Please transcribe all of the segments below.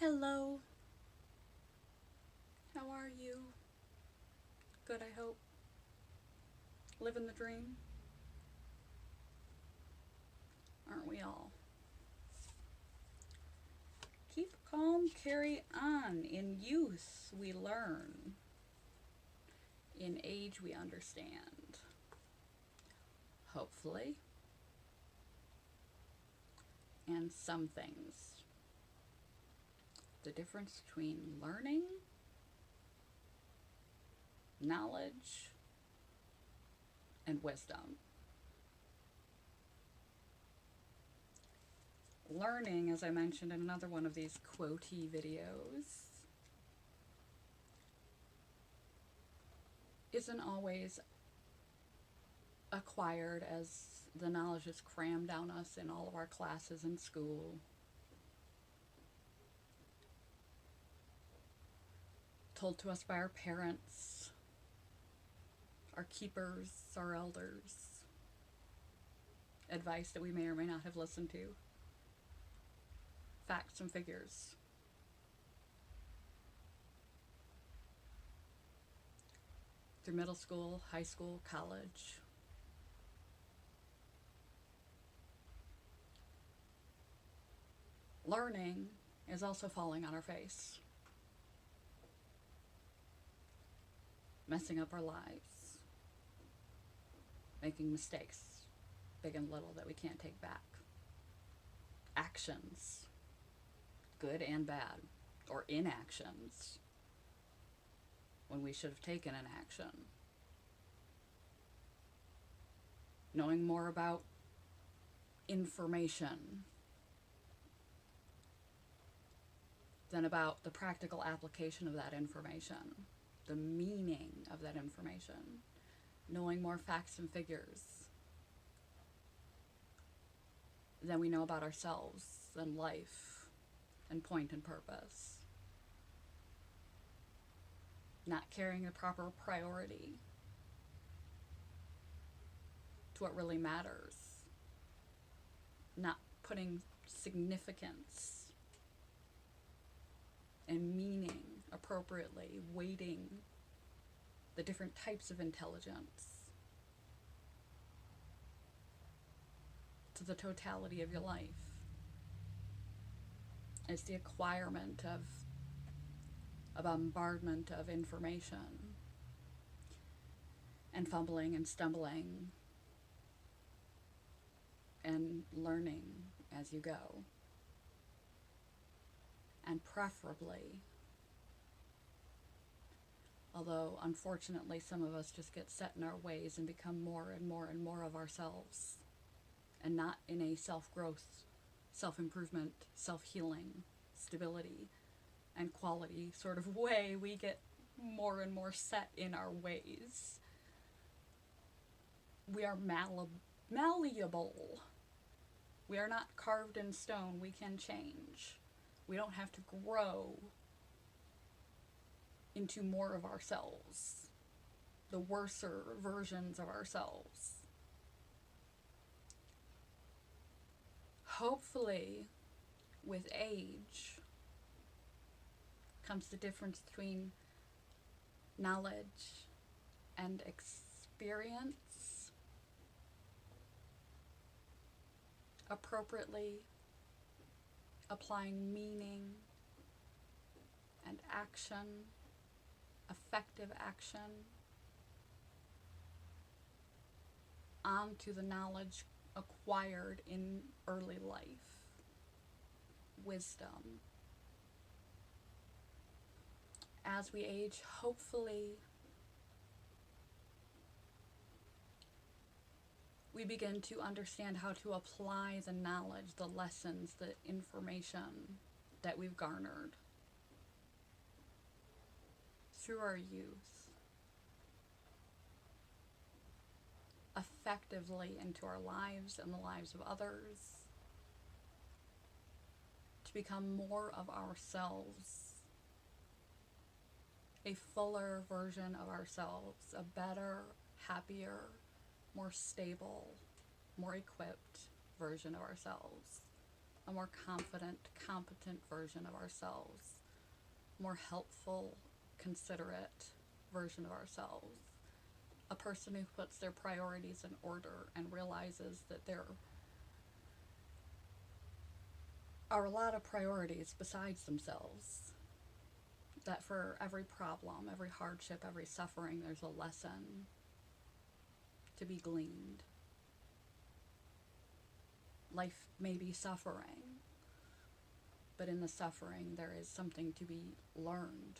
Hello. How are you? Good, I hope. Living the dream? Aren't we all? Keep calm, carry on. In youth, we learn. In age, we understand. Hopefully. And some things. The difference between learning, knowledge, and wisdom. Learning, as I mentioned in another one of these quotey videos, isn't always acquired as the knowledge is crammed down us in all of our classes in school. Told to us by our parents, our keepers, our elders. Advice that we may or may not have listened to. Facts and figures. Through middle school, high school, college. Learning is also falling on our face. Messing up our lives. Making mistakes, big and little, that we can't take back. Actions, good and bad, or inactions, when we should have taken an action. Knowing more about information than about the practical application of that information, the meaning of that information. Knowing more facts and figures than we know about ourselves and life and point and purpose. Not carrying the proper priority to what really matters. Not putting significance and meaning appropriately, weighting the different types of intelligence to the totality of your life. It's the acquirement of a bombardment of information and fumbling and stumbling and learning as you go. And preferably, although unfortunately some of us just get set in our ways and become more and more and more of ourselves, and not in a self-growth, self-improvement, self-healing, stability, and quality sort of way, we get more and more set in our ways. We are malleable. We are not carved in stone. We can change. We don't have to grow into more of ourselves, the worser versions of ourselves. Hopefully, with age, comes the difference between knowledge and experience. Appropriately applying meaning and action, effective action, onto the knowledge acquired in early life. Wisdom. As we age, hopefully, we begin to understand how to apply the knowledge, the lessons, the information that we've garnered through our youth effectively into our lives and the lives of others, to become more of ourselves, a fuller version of ourselves, a better, happier, more stable, more equipped version of ourselves. a more confident, competent version of ourselves, more helpful, considerate version of ourselves, a person who puts their priorities in order and realizes that there are a lot of priorities besides themselves, that for every problem, every hardship, every suffering, there's a lesson to be gleaned. Life may be suffering, but in the suffering there is something to be learned.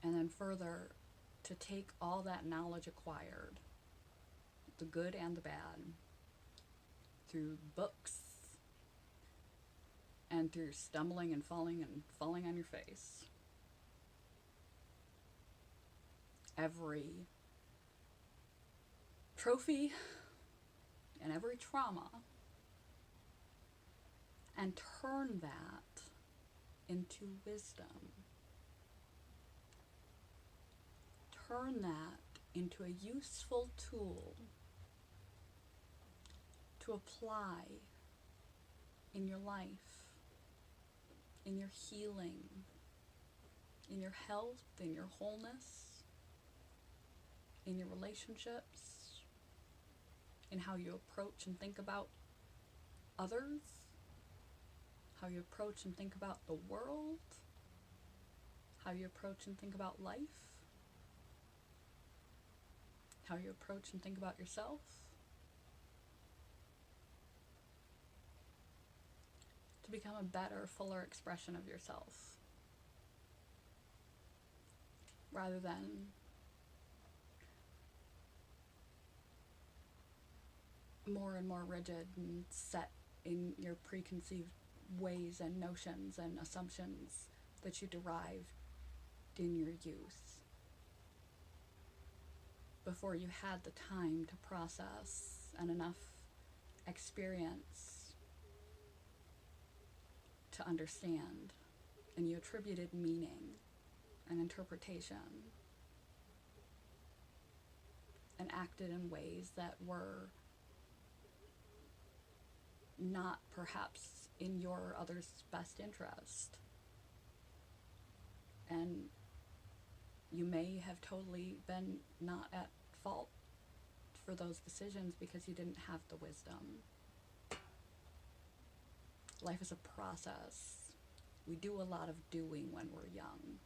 And then further, to take all that knowledge acquired, the good and the bad, through books and through stumbling and falling on your face, every trophy and every trauma, and turn that into wisdom. Turn that into a useful tool to apply in your life, in your healing, in your health, in your wholeness, in your relationships, in how you approach and think about others, how you approach and think about the world, how you approach and think about life, how you approach and think about yourself. To become a better, fuller expression of yourself, rather than more and more rigid and set in your preconceived ways and notions and assumptions that you derived in your youth, before you had the time to process and enough experience to understand, and you attributed meaning and interpretation and acted in ways that were not perhaps in your other's best interest. And you may have totally been not at fault for those decisions because you didn't have the wisdom. Life is a process. We do a lot of doing when we're young.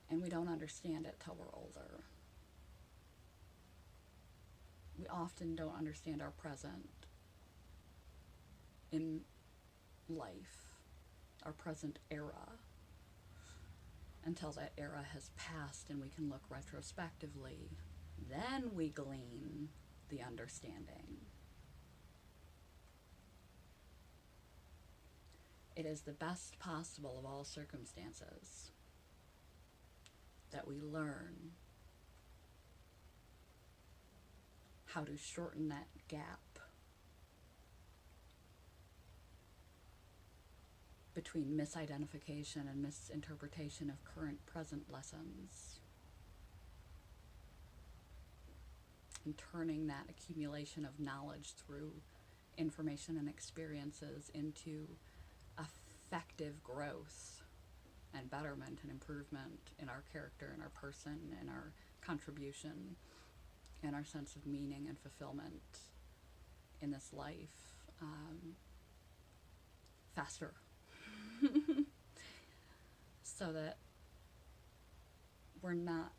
And we don't understand it till we're older. We often don't understand our present in life, our present era, until that era has passed and we can look retrospectively. Then we glean the understanding. It is the best possible of all circumstances that we learn how to shorten that gap between misidentification and misinterpretation of current present lessons, and turning that accumulation of knowledge through information and experiences into effective growth and betterment and improvement in our character and our person and our contribution and our sense of meaning and fulfillment in this life faster. So that we're not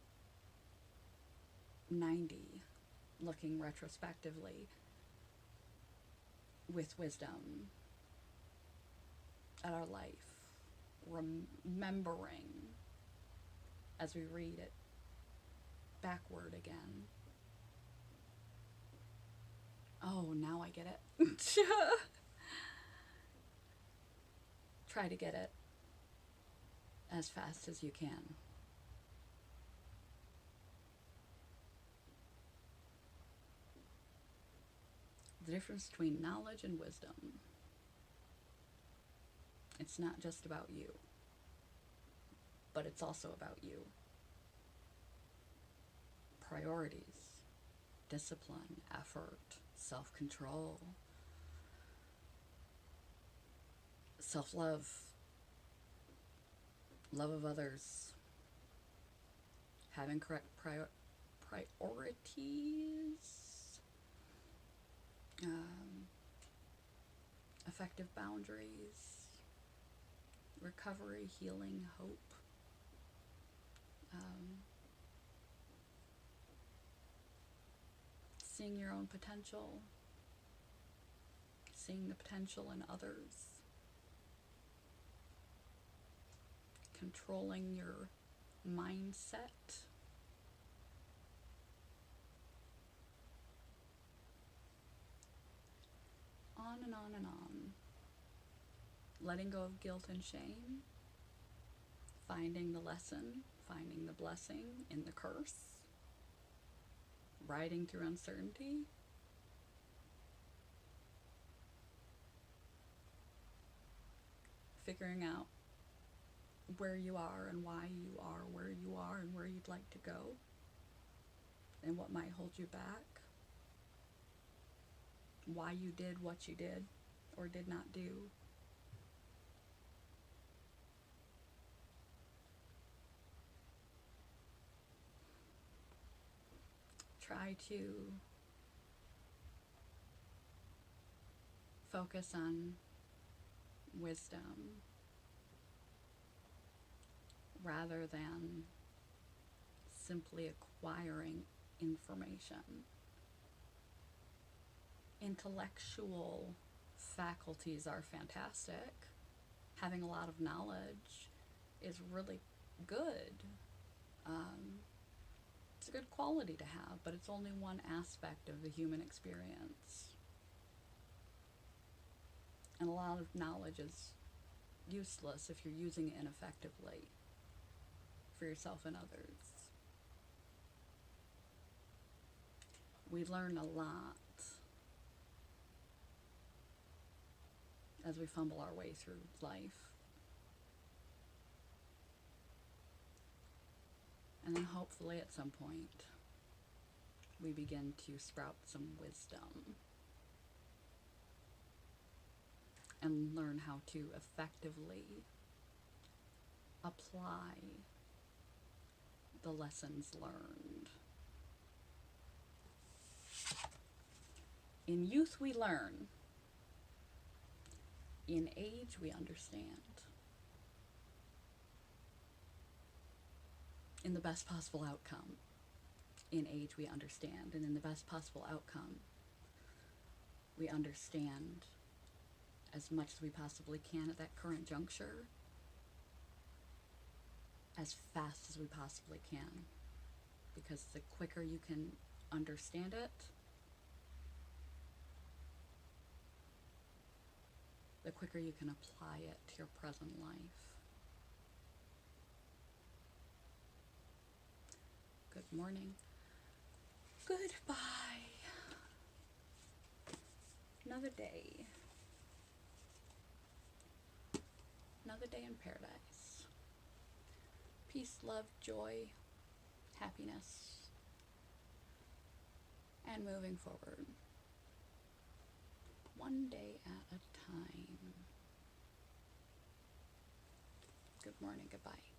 90 looking retrospectively with wisdom at our life, remembering as we read it backward again. Oh, now I get it. Try to get it as fast as you can. The difference between knowledge and wisdom. It's not just about you, but it's also about you. Priorities, discipline, effort, self-control, self-love, love of others, having correct priorities, effective boundaries, recovery, healing, hope, seeing your own potential, seeing the potential in others, controlling your mindset, on and on and on. Letting go of guilt and shame, finding the lesson, finding the blessing in the curse, riding through uncertainty, figuring out where you are and why you are where you are and where you'd like to go and what might hold you back, why you did what you did or did not do. Try to focus on wisdom rather than simply acquiring information. Intellectual faculties are fantastic. Having a lot of knowledge is really good. It's a good quality to have, but it's only one aspect of the human experience. And a lot of knowledge is useless if you're using it ineffectively for yourself and others. We learn a lot as we fumble our way through life. And then hopefully at some point we begin to sprout some wisdom and learn how to effectively apply the lessons learned. In youth we learn. In age we understand. In the best possible outcome. In age we understand, and in the best possible outcome we understand as much as we possibly can at that current juncture, as fast as we possibly can, because the quicker you can understand it, the quicker you can apply it to your present life. Good morning. Goodbye. Another day. Another day in paradise. Peace, love, joy, happiness, and moving forward. One day at a time. Good morning, goodbye.